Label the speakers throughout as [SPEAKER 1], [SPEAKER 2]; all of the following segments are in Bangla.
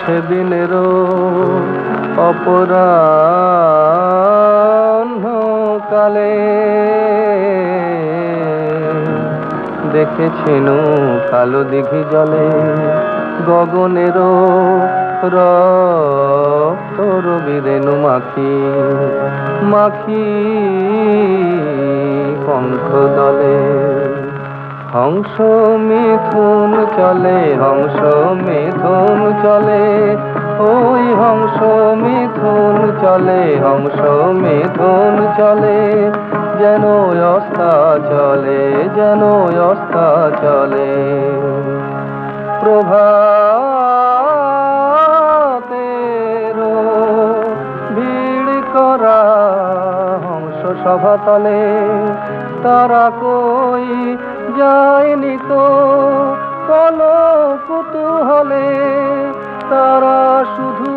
[SPEAKER 1] সেদিনেরও অপরাহ্নকালে দেখেছিনু কালো দিঘি জলে গগনেরও রক্ত রবি রেণু মাখি মাখি পঙ্খ দলে হংস মিথুন চলে, হংস মিথুন চলে, ওই হংস মিথুন চলে, হংস মিথুন চলে, যেন অস্তা চলে, যেন অস্তা চলে। প্রভাতেরও ভিড় করা হংস সভাতলে তারা কই যায়নি তো কোনো কুতূহলে, তারা শুধু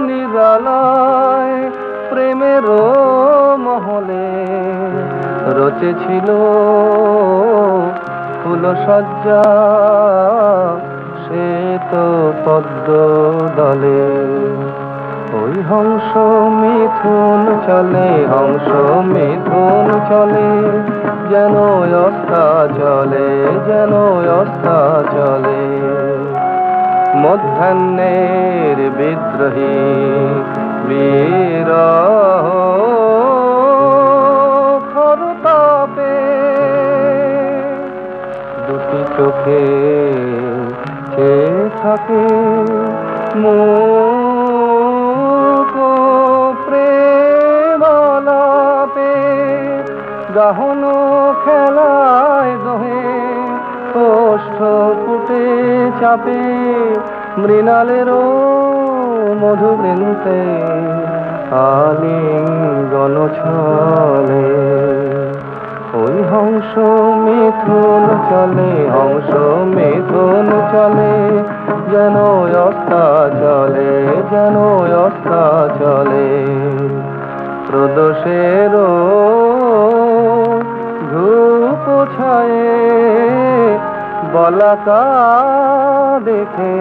[SPEAKER 1] নিরালায় প্রেমেরও মহলে রচেছিল ফুলসজ্জা শ্বেত পদ্ম দলে। ওই হংস মিথুন চলে, হংস মিথুন চলে, যেন অস্তা চলে, যেন অস্তা চলে। মধ্যাহ্নের বিদ্রোহী বিরহ খরতাপে দুটি চোখে চেয়ে থাকে মুখ প্রেমালাপে। গাহন খেলায় দোহে ওষ্ঠ পুটে চাপে মৃণালেরও মধুবৃন্তে আলিঙ্গন ছলে। ওই হংস মিথুন চলে, হংস মিথুন চলে, যেন অস্তা চলে, যেন অস্তা চলে। প্রদোষেরও ধূপ ছায়ে বলাকা দেখে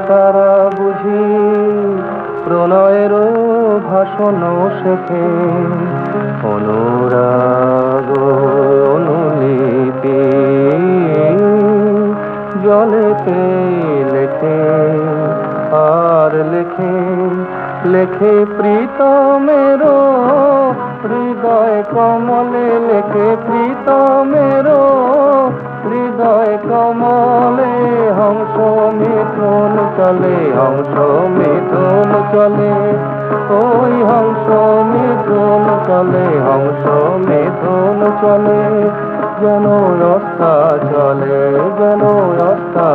[SPEAKER 1] তারা বুঝি প্রণয়েরও ভাষণ শেখে। অনুরাগ অনুলিপি জলেতে লেখে আর লেখে, লেখে প্রীতমেরও হৃদয় কমলে, লেখে প্রীতমেরও হৃদয় কমলে। হংস মিথুন চলে, হংস মিথুন চলে, ওই হংস মিথুন চলে, হংস মিথুন চলে, যেন অস্তা চলে, যেন অস্তা